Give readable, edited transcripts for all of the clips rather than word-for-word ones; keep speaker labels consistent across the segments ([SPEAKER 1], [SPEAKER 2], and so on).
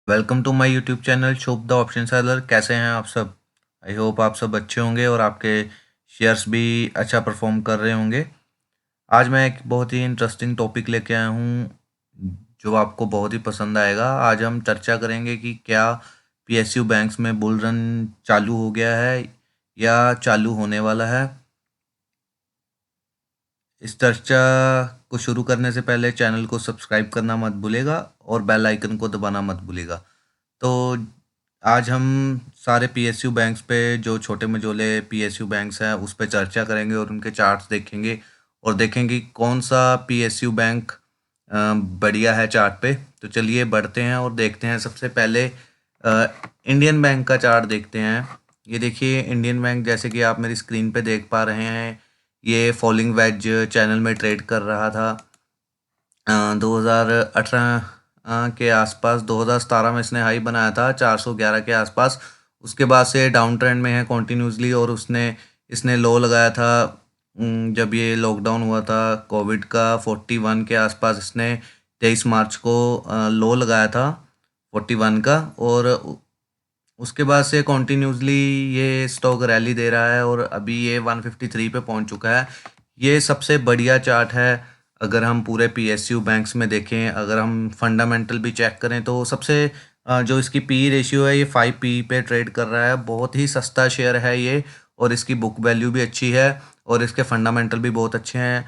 [SPEAKER 1] Welcome to my YouTube channel Shubh the option seller. कैसे हैं आप सब? आई होप आप सब अच्छे होंगे और आपके शेयर्स भी अच्छा परफॉर्म कर रहे होंगे। आज मैं एक बहुत ही इंटरेस्टिंग टॉपिक लेके आया हूँ जो आपको बहुत ही पसंद आएगा। आज हम चर्चा करेंगे कि क्या पीएसयू बैंक्स में बुल रन चालू हो गया है या चालू होने वाला है। इस चर्चा को शुरू करने से पहले चैनल को सब्सक्राइब करना मत भूलेगा और बेल आइकन को दबाना मत भूलेगा। तो आज हम सारे पीएसयू बैंक्स पे, जो छोटे मझोले पीएसयू बैंक्स हैं, उस पे चर्चा करेंगे और उनके चार्ट्स देखेंगे और देखेंगे कौन सा पीएसयू बैंक बढ़िया है चार्ट पे। तो चलिए बढ़ते हैं और देखते हैं। सबसे पहले इंडियन बैंक का चार्ट देखते हैं। ये देखिए इंडियन बैंक, जैसे कि आप मेरी स्क्रीन पे देख पा रहे हैं, ये फॉलिंग वेज चैनल में ट्रेड कर रहा था 2018 के आसपास। 2017 में इसने हाई बनाया था 411 के आसपास। उसके बाद से डाउन ट्रेंड में है कॉन्टिन्यूसली और इसने लो लगाया था जब ये लॉकडाउन हुआ था कोविड का 41 के आसपास। इसने 23 मार्च को लो लगाया था 41 का और उसके बाद से कॉन्टिन्यूसली ये स्टॉक रैली दे रहा है और अभी ये 153 पे पहुंच चुका है। ये सबसे बढ़िया चार्ट है। अगर हम पूरे पीएसयू बैंक्स में देखें, अगर हम फंडामेंटल भी चेक करें, तो सबसे जो इसकी पी रेशियो है ये 5 पी पे ट्रेड कर रहा है। बहुत ही सस्ता शेयर है ये और इसकी बुक वैल्यू भी अच्छी है और इसके फंडामेंटल भी बहुत अच्छे हैं।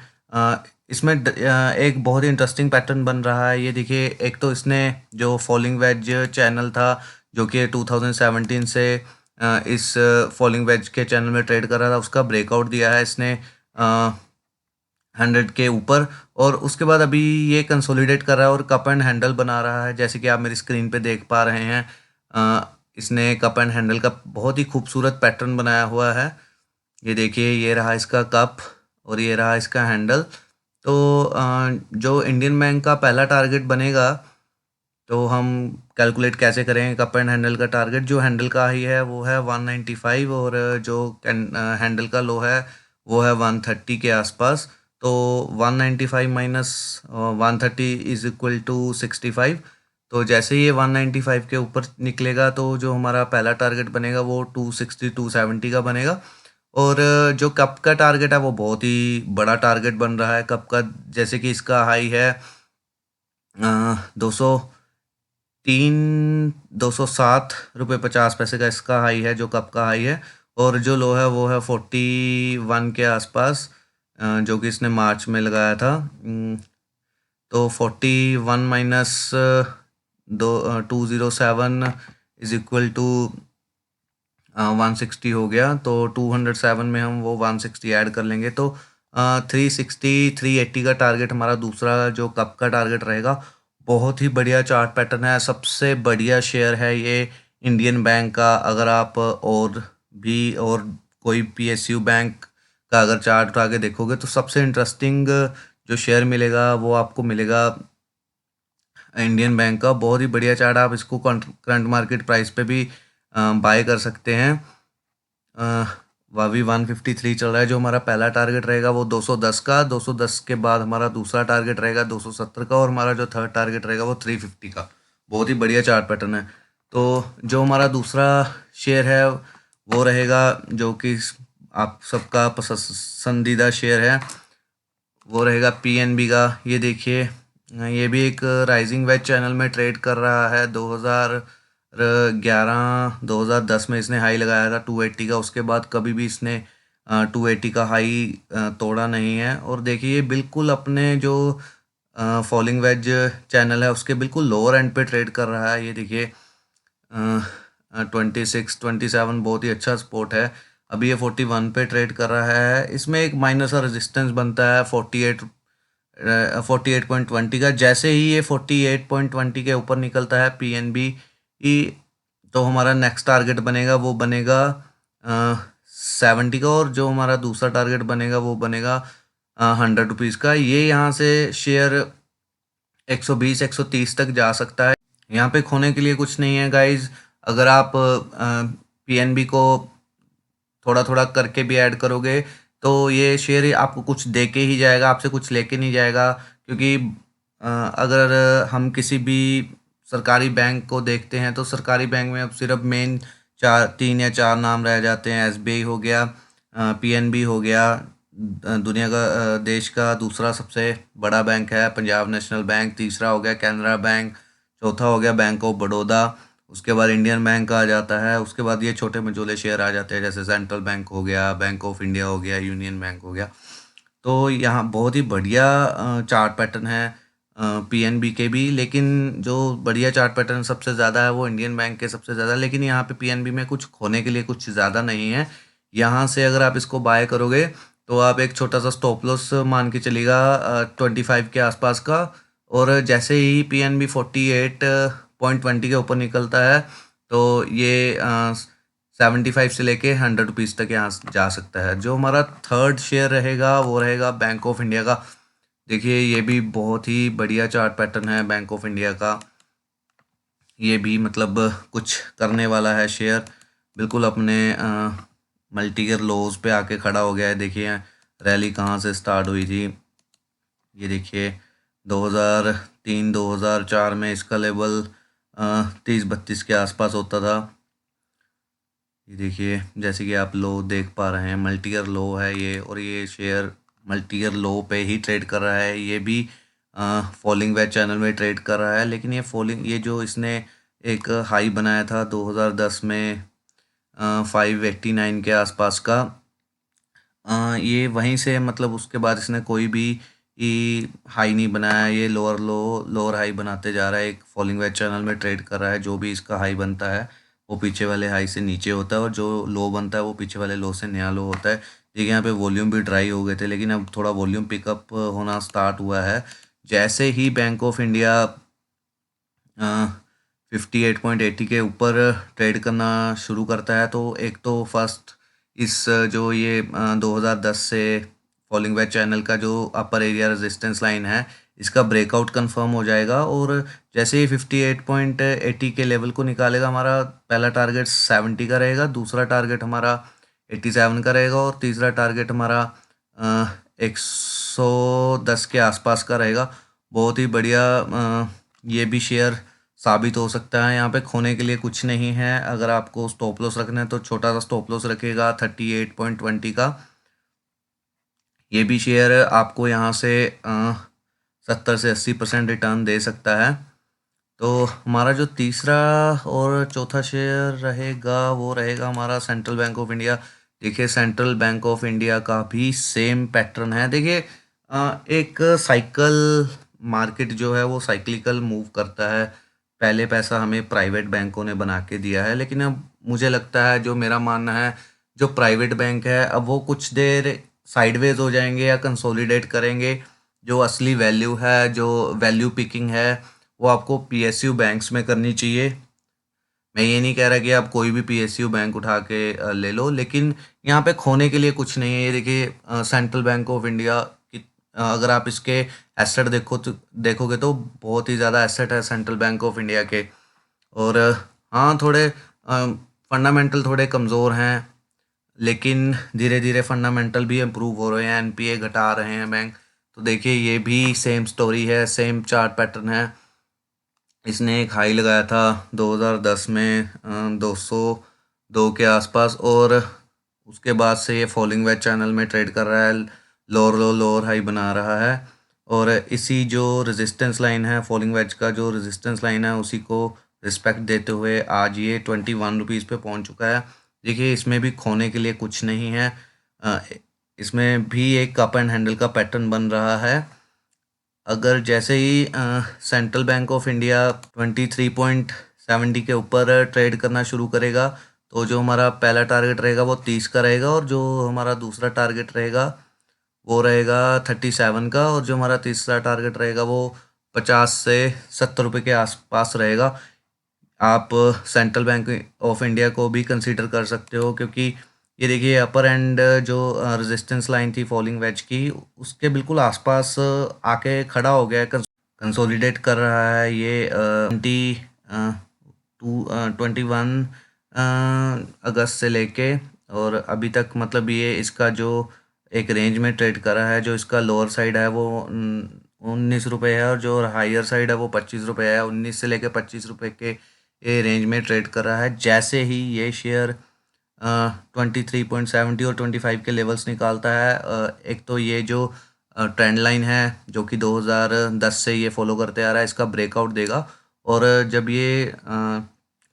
[SPEAKER 1] इसमें एक बहुत ही इंटरेस्टिंग पैटर्न बन रहा है। ये देखिए, एक तो इसने जो फॉलिंग वेज चैनल था जो कि 2017 से इस फॉलिंग वेज के चैनल में ट्रेड कर रहा था, उसका ब्रेकआउट दिया है इसने 100 के ऊपर और उसके बाद अभी ये कंसोलिडेट कर रहा है और कप एंड हैंडल बना रहा है, जैसे कि आप मेरी स्क्रीन पे देख पा रहे हैं। इसने कप एंड हैंडल का बहुत ही खूबसूरत पैटर्न बनाया हुआ है। ये देखिए, ये रहा इसका कप और ये रहा इसका हैंडल। तो जो इंडियन बैंक का पहला टारगेट बनेगा, तो हम कैलकुलेट कैसे करें कप एंड हैंडल का टारगेट। जो हैंडल का हाई है वो है 195 और जो हैंडल का लो है वो है 130 के आसपास। तो 195 माइनस 130 इज इक्वल टू 65। तो जैसे ही ये 195 के ऊपर निकलेगा तो जो हमारा पहला टारगेट बनेगा वो 260 270 का बनेगा। और जो कप का टारगेट है वो बहुत ही बड़ा टारगेट बन रहा है कप का। जैसे कि इसका हाई है 207 रुपये 50 पैसे का इसका हाई है, जो कप का हाई है। और जो लो है वो है 41 के आसपास, जो कि इसने मार्च में लगाया था। तो 41 माइनस दो 207 इज इक्वल टू 160 हो गया। तो 207 में हम वो 160 ऐड कर लेंगे तो 360 380 का टारगेट हमारा दूसरा जो कप का टारगेट रहेगा। बहुत ही बढ़िया चार्ट पैटर्न है, सबसे बढ़िया शेयर है ये इंडियन बैंक का। अगर आप और कोई पीएसयू बैंक का अगर चार्ट उठा के देखोगे तो सबसे इंटरेस्टिंग जो शेयर मिलेगा वो आपको मिलेगा इंडियन बैंक का। बहुत ही बढ़िया चार्ट, आप इसको करंट मार्केट प्राइस पे भी बाय कर सकते हैं। अभी 153 चल रहा है। जो हमारा पहला टारगेट रहेगा वो 210 का, 210 के बाद हमारा दूसरा टारगेट रहेगा 270 का और हमारा जो थर्ड टारगेट रहेगा वो 350 का। बहुत ही बढ़िया चार्ट पैटर्न है। तो जो हमारा दूसरा शेयर है वो रहेगा, जो कि आप सबका पसंदीदा शेयर है, वो रहेगा पीएनबी का। ये देखिए, ये भी एक राइजिंग वेज चैनल में ट्रेड कर रहा है। 2011 2010 में इसने हाई लगाया था 280 का। उसके बाद कभी भी इसने 280 का हाई तोड़ा नहीं है। और देखिए, ये बिल्कुल अपने जो फॉलिंग वेज चैनल है उसके बिल्कुल लोअर एंड पे ट्रेड कर रहा है। ये देखिए 26 27 बहुत ही अच्छा स्पोर्ट है। अभी ये 41 पे ट्रेड कर रहा है। इसमें एक माइनर सा रेजिस्टेंस बनता है 48.20 का। जैसे ही ये 48.20 के ऊपर निकलता है पीएनबी, तो हमारा नेक्स्ट टारगेट बनेगा वो बनेगा 70 का और जो हमारा दूसरा टारगेट बनेगा वो बनेगा 100 रुपीज़ का। ये यहाँ से शेयर 120 130 तक जा सकता है। यहाँ पे खोने के लिए कुछ नहीं है गाइज। अगर आप पीएनबी को थोड़ा थोड़ा करके भी ऐड करोगे तो ये शेयर आपको कुछ दे के ही जाएगा, आपसे कुछ लेके नहीं जाएगा। क्योंकि अगर हम किसी भी सरकारी बैंक को देखते हैं तो सरकारी बैंक में अब सिर्फ मेन चार 3 या 4 नाम रह जाते हैं। एसबीआई हो गया, पीएनबी हो गया, दुनिया का देश का दूसरा सबसे बड़ा बैंक है पंजाब नेशनल बैंक, तीसरा हो गया कैनरा बैंक, चौथा हो गया बैंक ऑफ बड़ौदा, उसके बाद इंडियन बैंक आ जाता है, उसके बाद ये छोटे मझोले शेयर आ जाते हैं जैसे सेंट्रल बैंक हो गया, बैंक ऑफ इंडिया हो गया, यूनियन बैंक हो गया। तो यहाँ बहुत ही बढ़िया चार्ट पैटर्न है पीएनबी के भी, लेकिन जो बढ़िया चार्ट पैटर्न सबसे ज़्यादा है वो इंडियन बैंक के सबसे ज़्यादा, लेकिन यहाँ पे पीएनबी में कुछ खोने के लिए कुछ ज़्यादा नहीं है। यहाँ से अगर आप इसको बाय करोगे तो आप एक छोटा सा स्टॉप लॉस मान के चलेगा 25 के आसपास का, और जैसे ही पीएनबी 48.20 के ऊपर निकलता है तो ये 75 से लेके 100 रुपीज़ तक यहाँ जा सकता है। जो हमारा थर्ड शेयर रहेगा वो रहेगा बैंक ऑफ इंडिया का। देखिए ये भी बहुत ही बढ़िया चार्ट पैटर्न है बैंक ऑफ इंडिया का। ये भी मतलब कुछ करने वाला है शेयर, बिल्कुल अपने मल्टी ईयर लोज पे आके खड़ा हो गया है। देखिए रैली कहाँ से स्टार्ट हुई थी, ये देखिए 2003-2004 में इसका लेवल 30-32 के आसपास होता था। ये देखिए जैसे कि आप लो देख पा रहे हैं मल्टी ईयर लो है ये, और ये शेयर मल्टी ईयर लो पे ही ट्रेड कर रहा है। ये भी फॉलिंग वेज चैनल में ट्रेड कर रहा है, लेकिन ये जो इसने एक हाई बनाया था 2010 में 589 के आसपास का, ये वहीं से मतलब उसके बाद इसने कोई भी हाई नहीं बनाया। ये लोअर हाई बनाते जा रहा है, एक फॉलिंग वेज चैनल में ट्रेड कर रहा है। जो भी इसका हाई बनता है वो पीछे वाले हाई से नीचे होता है, और जो लो बनता है वो पीछे वाले लो से नया लो होता है। देखिए यहाँ पे वॉल्यूम भी ड्राई हो गए थे, लेकिन अब थोड़ा वॉल्यूम पिकअप होना स्टार्ट हुआ है। जैसे ही बैंक ऑफ इंडिया 58.80 के ऊपर ट्रेड करना शुरू करता है तो एक तो फर्स्ट इस जो ये 2010 से फॉलिंग वेज चैनल का जो अपर एरिया रेजिस्टेंस लाइन है इसका ब्रेकआउट कंफर्म हो जाएगा, और जैसे ही 58.80 के लेवल को निकालेगा हमारा पहला टारगेट 70 का रहेगा, दूसरा टारगेट हमारा 87 का रहेगा, और तीसरा टारगेट हमारा 110 के आसपास का रहेगा। बहुत ही बढ़िया ये भी शेयर साबित हो सकता है। यहाँ पे खोने के लिए कुछ नहीं है। अगर आपको स्टॉप लॉस रखना है तो छोटा सा स्टॉप लॉस रखेगा 38.20 का। ये भी शेयर आपको यहाँ से 70 से 80% रिटर्न दे सकता है। तो हमारा जो तीसरा और चौथा शेयर रहेगा वो रहेगा हमारा सेंट्रल बैंक ऑफ इंडिया। देखिए सेंट्रल बैंक ऑफ इंडिया का भी सेम पैटर्न है। देखिए एक साइकिल मार्केट जो है वो साइक्लिकल मूव करता है। पहले पैसा हमें प्राइवेट बैंकों ने बना के दिया है, लेकिन अब मुझे लगता है, जो मेरा मानना है, जो प्राइवेट बैंक है अब वो कुछ देर साइडवेज हो जाएंगे या कंसोलिडेट करेंगे। जो असली वैल्यू है, जो वैल्यू पिकिंग है, वो आपको पीएसयू बैंक्स में करनी चाहिए। मैं ये नहीं कह रहा कि आप कोई भी पीएसयू बैंक उठा के ले लो, लेकिन यहाँ पे खोने के लिए कुछ नहीं है। ये देखिए सेंट्रल बैंक ऑफ इंडिया की अगर आप इसके एसेट देखोगे तो बहुत ही ज़्यादा एसेट है सेंट्रल बैंक ऑफ इंडिया के। और हाँ थोड़े फंडामेंटल थोड़े कमज़ोर हैं, लेकिन धीरे धीरे फंडामेंटल भी इम्प्रूव हो रहे हैं, एनपीए घटा रहे हैं बैंक। तो देखिए ये भी सेम स्टोरी है, सेम चार्ट पैटर्न है। इसने एक हाई लगाया था 2010 में 202 के आसपास, और उसके बाद से ये फॉलिंग वेज चैनल में ट्रेड कर रहा है, लोअर हाई बना रहा है। और इसी जो रेजिस्टेंस लाइन है, फॉलिंग वेज का जो रेजिस्टेंस लाइन है, उसी को रिस्पेक्ट देते हुए आज ये 21 रुपीज़ पे पहुंच चुका है। देखिए इसमें भी खोने के लिए कुछ नहीं है। इसमें भी एक कप एंड हैंडल का पैटर्न बन रहा है। अगर जैसे ही सेंट्रल बैंक ऑफ इंडिया 23.70 के ऊपर ट्रेड करना शुरू करेगा तो जो हमारा पहला टारगेट रहेगा वो 30 का रहेगा, और जो हमारा दूसरा टारगेट रहेगा वो रहेगा 37 का, और जो हमारा तीसरा टारगेट रहेगा वो 50 से 70 रुपये के आसपास रहेगा। आप सेंट्रल बैंक ऑफ इंडिया को भी कंसीडर कर सकते हो, क्योंकि ये देखिए अपर एंड जो रेजिस्टेंस लाइन थी फॉलिंग वेज की, उसके बिल्कुल आसपास आके खड़ा हो गया है, कंसोलिडेट कर रहा है। ये 21 अगस्त से लेके और अभी तक, मतलब ये इसका जो एक रेंज में ट्रेड कर रहा है। जो इसका लोअर साइड है वो 19 रुपये है, और जो हायर साइड है वो 25 रुपये है। 19 से लेकर 25 रुपये के ये रेंज में ट्रेड कर रहा है। जैसे ही ये शेयर 23.70 और 25 के लेवल्स निकालता है, एक तो ये जो ट्रेंड लाइन है जो कि 2010 से ये फॉलो करते आ रहा है, इसका ब्रेकआउट देगा। और जब ये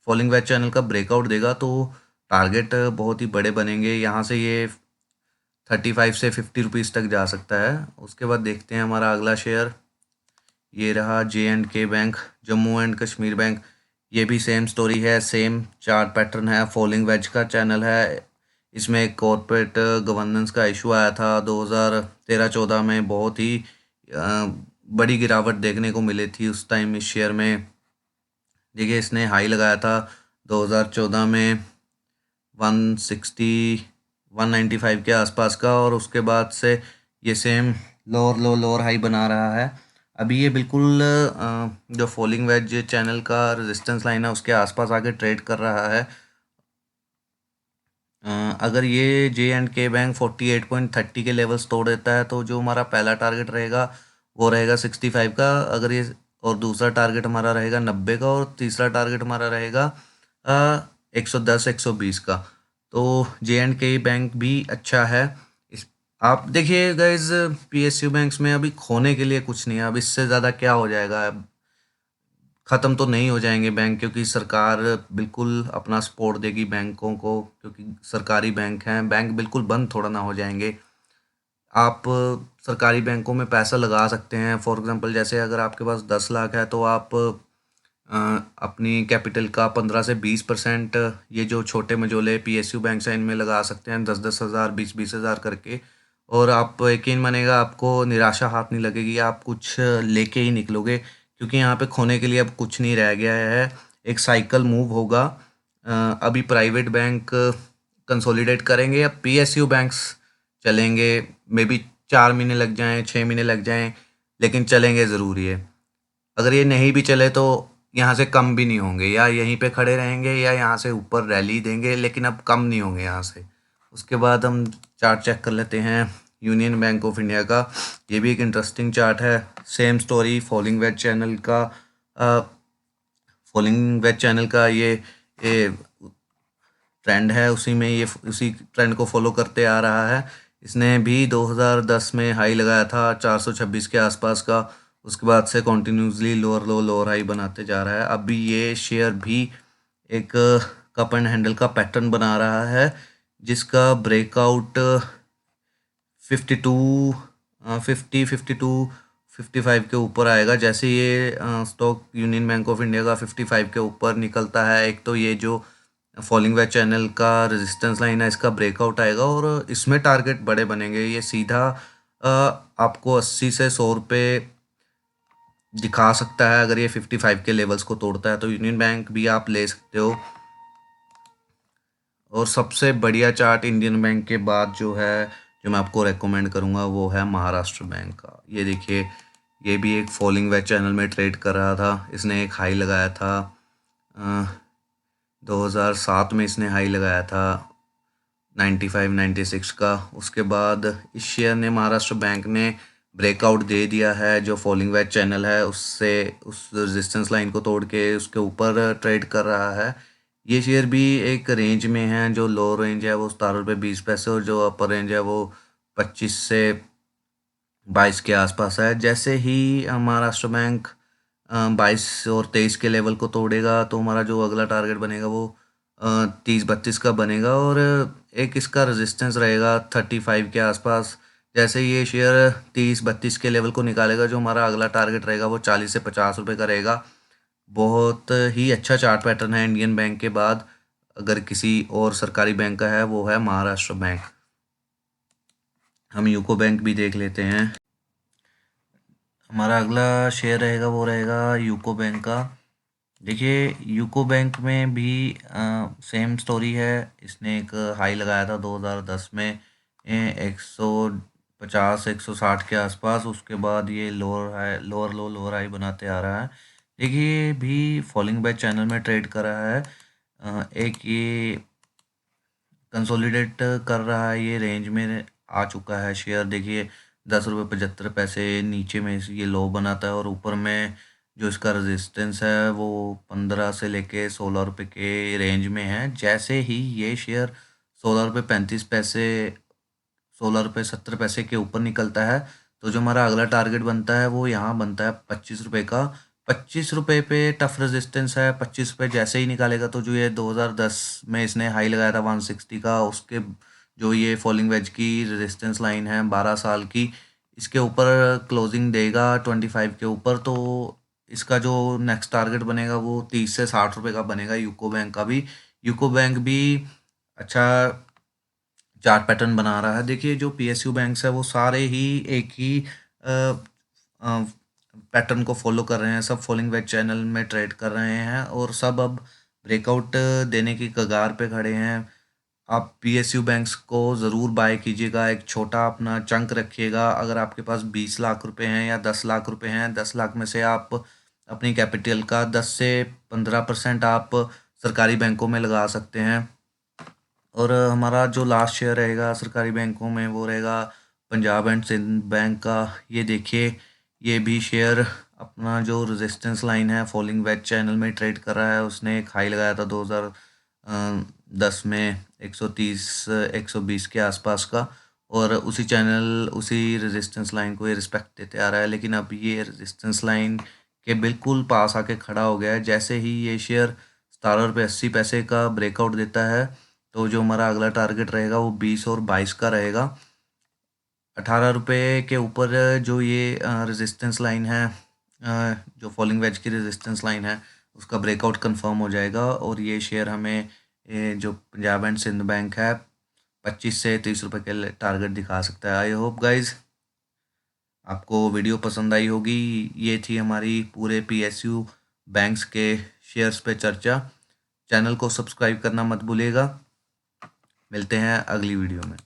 [SPEAKER 1] फॉलिंग वेज चैनल का ब्रेकआउट देगा तो टारगेट बहुत ही बड़े बनेंगे। यहाँ से ये 35 से 50 रुपीज़ तक जा सकता है। उसके बाद देखते हैं हमारा अगला शेयर, ये रहा J&K bank, Jammu and Kashmir bank. ये भी सेम स्टोरी है, सेम चार्ट पैटर्न है, फॉलिंग वेज का चैनल है। इसमें एक कॉर्पोरेट गवर्नेंस का इशू आया था 2013-14 में, बहुत ही बड़ी गिरावट देखने को मिली थी उस टाइम इस शेयर में। देखिए इसने हाई लगाया था 2014 में 195 के आसपास का, और उसके बाद से ये सेम लोअर लो लोअर हाई बना रहा है। अभी ये बिल्कुल जो फॉलिंग वेज चैनल का रेजिस्टेंस लाइन है उसके आसपास आके ट्रेड कर रहा है। अगर ये J&K बैंक 48.30 के लेवल्स तोड़ देता है तो जो हमारा पहला टारगेट रहेगा वो रहेगा 65 का। अगर ये, और दूसरा टारगेट हमारा रहेगा 90 का, और तीसरा टारगेट हमारा रहेगा 110 120 का। तो J&K बैंक भी अच्छा है। इस आप देखिए गाइज, PSU बैंक्स में अभी खोने के लिए कुछ नहीं है। अब इससे ज़्यादा क्या हो जाएगा, ख़त्म तो नहीं हो जाएंगे बैंक, क्योंकि सरकार बिल्कुल अपना सपोर्ट देगी बैंकों को, क्योंकि सरकारी बैंक हैं। बैंक बिल्कुल बंद थोड़ा ना हो जाएंगे। आप सरकारी बैंकों में पैसा लगा सकते हैं। फॉर एग्जांपल जैसे अगर आपके पास 10 लाख है तो आप अपनी कैपिटल का 15 से 20% ये जो छोटे मझोले PSU बैंक हैं इनमें लगा सकते हैं, 10-10 हज़ार 20-20 हज़ार करके। और आप यकीन मानिएगा आपको निराशा हाथ नहीं लगेगी, आप कुछ लेके ही निकलोगे, क्योंकि यहाँ पे खोने के लिए अब कुछ नहीं रह गया है। एक साइकिल मूव होगा। अभी प्राइवेट बैंक कंसोलिडेट करेंगे, अब PSU बैंक्स चलेंगे। मे बी 4 महीने लग जाएं, 6 महीने लग जाएं, लेकिन चलेंगे ज़रूरी है। अगर ये नहीं भी चले तो यहाँ से कम भी नहीं होंगे, या यहीं पे खड़े रहेंगे या यहाँ से ऊपर रैली देंगे, लेकिन अब कम नहीं होंगे यहाँ से। उसके बाद हम चार्ट चेक कर लेते हैं यूनियन बैंक ऑफ इंडिया का। ये भी एक इंटरेस्टिंग चार्ट है, same story falling veg channel का। फॉलिंग वेज चैनल का ये ट्रेंड है, उसी में ये उसी ट्रेंड को फॉलो करते आ रहा है। इसने भी 2010 में हाई लगाया था 426 के आसपास का। उसके बाद से कॉन्टिन्यूसली लोअर लो लोअर हाई बनाते जा रहा है। अभी ये शेयर भी एक कप एंड हैंडल का पैटर्न बना रहा है, जिसका ब्रेकआउट 52 55 के ऊपर आएगा। जैसे ये stock union bank of India का 55 के ऊपर निकलता है, एक तो ये जो फॉलिंग वेज चैनल का रेजिस्टेंस लाइन है इसका ब्रेकआउट आएगा, और इसमें टारगेट बड़े बनेंगे। ये सीधा आपको 80 से 100 रुपये दिखा सकता है। अगर ये 55 के लेवल्स को तोड़ता है तो यूनियन बैंक भी आप ले सकते हो। और सबसे बढ़िया चार्ट इंडियन बैंक के बाद जो है, जो मैं आपको रेकमेंड करूँगा, वो है महाराष्ट्र बैंक का। ये देखिए, ये भी एक फॉलिंग वेज चैनल में ट्रेड कर रहा था। इसने एक हाई लगाया था 2007 में, इसने हाई लगाया था 95-96 का। उसके बाद इस शेयर ने, महाराष्ट्र बैंक ने, ब्रेकआउट दे दिया है। जो फॉलिंग वेज चैनल है उससे, उस रेजिस्टेंस लाइन को तोड़ के उसके ऊपर ट्रेड कर रहा है। ये शेयर भी एक रेंज में है, जो लो रेंज है वो 17 रुपये 20 पैसे, और जो अपर रेंज है वो 25 से 22 के आसपास है। जैसे ही महाराष्ट्र बैंक 22 और 23 के लेवल को तोड़ेगा तो हमारा जो अगला टारगेट बनेगा वो 30-32 का बनेगा, और एक इसका रेजिस्टेंस रहेगा 35 के आसपास। जैसे ये शेयर 30-32 के लेवल को निकालेगा, जो हमारा अगला टारगेट रहेगा वो 40 से 50 रुपये का रहेगा। बहुत ही अच्छा चार्ट पैटर्न है इंडियन बैंक के बाद। अगर किसी और सरकारी बैंक का है वो है महाराष्ट्र बैंक। हम यूको बैंक भी देख लेते हैं। हमारा अगला शेयर रहेगा वो रहेगा यूको बैंक का। देखिए यूको बैंक में भी सेम स्टोरी है। इसने एक हाई लगाया था 2010 में 150 160 के आसपास। उसके बाद ये लोअर लो लोअर हाई बनाते आ रहा है। देखिए भी फॉलिंग वेज चैनल में ट्रेड कर रहा है। एक ये कंसोलिडेट कर रहा है, ये रेंज में आ चुका है शेयर। देखिए 10 रुपये 75 पैसे नीचे में ये लो बनाता है, और ऊपर में जो इसका रेजिस्टेंस है वो 15 से लेके 16 रुपये के रेंज में है। जैसे ही ये शेयर 16 रुपये 35 पैसे 16 रुपये 70 पैसे के ऊपर निकलता है, तो जो हमारा अगला टारगेट बनता है वो यहाँ बनता है 25 रुपये का। 25 रुपये पे टफ रेजिस्टेंस है। 25 रुपये जैसे ही निकालेगा तो जो ये 2010 में इसने हाई लगाया था 160 का, उसके जो ये फॉलिंग वेज की रेजिस्टेंस लाइन है 12 साल की, इसके ऊपर क्लोजिंग देगा 25 के ऊपर। तो इसका जो नेक्स्ट टारगेट बनेगा वो 30 से 60 रुपये का बनेगा। यूको बैंक का भी, यूको बैंक भी अच्छा चार्ट पैटर्न बना रहा है। देखिए जो पीएसयू बैंक्स है वो सारे ही एक ही पैटर्न को फॉलो कर रहे हैं, सब फॉलिंग वेज चैनल में ट्रेड कर रहे हैं, और सब अब ब्रेकआउट देने की कगार पे खड़े हैं। आप पीएसयू बैंक्स को ज़रूर बाय कीजिएगा, एक छोटा अपना चंक रखिएगा। अगर आपके पास 20 लाख रुपए हैं या 10 लाख रुपए हैं, 10 लाख में से आप अपनी कैपिटल का 10 से 15% आप सरकारी बैंकों में लगा सकते हैं। और हमारा जो लास्ट शेयर रहेगा सरकारी बैंकों में वो रहेगा पंजाब एंड सिंध बैंक का। ये देखिए, ये भी शेयर अपना जो रेजिस्टेंस लाइन है फॉलिंग वेज चैनल में ट्रेड कर रहा है। उसने एक हाई लगाया था 2010 में 130 120 के आसपास का, और उसी चैनल उसी रेजिस्टेंस लाइन को ये रिस्पेक्ट देते आ रहा है। लेकिन अब ये रेजिस्टेंस लाइन के बिल्कुल पास आके खड़ा हो गया है। जैसे ही ये शेयर 17 रुपये 80 पैसे का ब्रेकआउट देता है, तो जो हमारा अगला टारगेट रहेगा वो 20 और 22 का रहेगा। 18 रुपये के ऊपर जो ये रेजिस्टेंस लाइन है, जो फॉलिंग वेज की रेजिस्टेंस लाइन है, उसका ब्रेकआउट कंफर्म हो जाएगा, और ये शेयर हमें जो पंजाब एंड सिंध बैंक है 25 से 30 रुपये के टारगेट दिखा सकता है। आई होप गाइज आपको वीडियो पसंद आई होगी। ये थी हमारी पूरे पीएसयू बैंक्स के शेयर्स पे चर्चा। चैनल को सब्सक्राइब करना मत भूलिएगा। मिलते हैं अगली वीडियो में।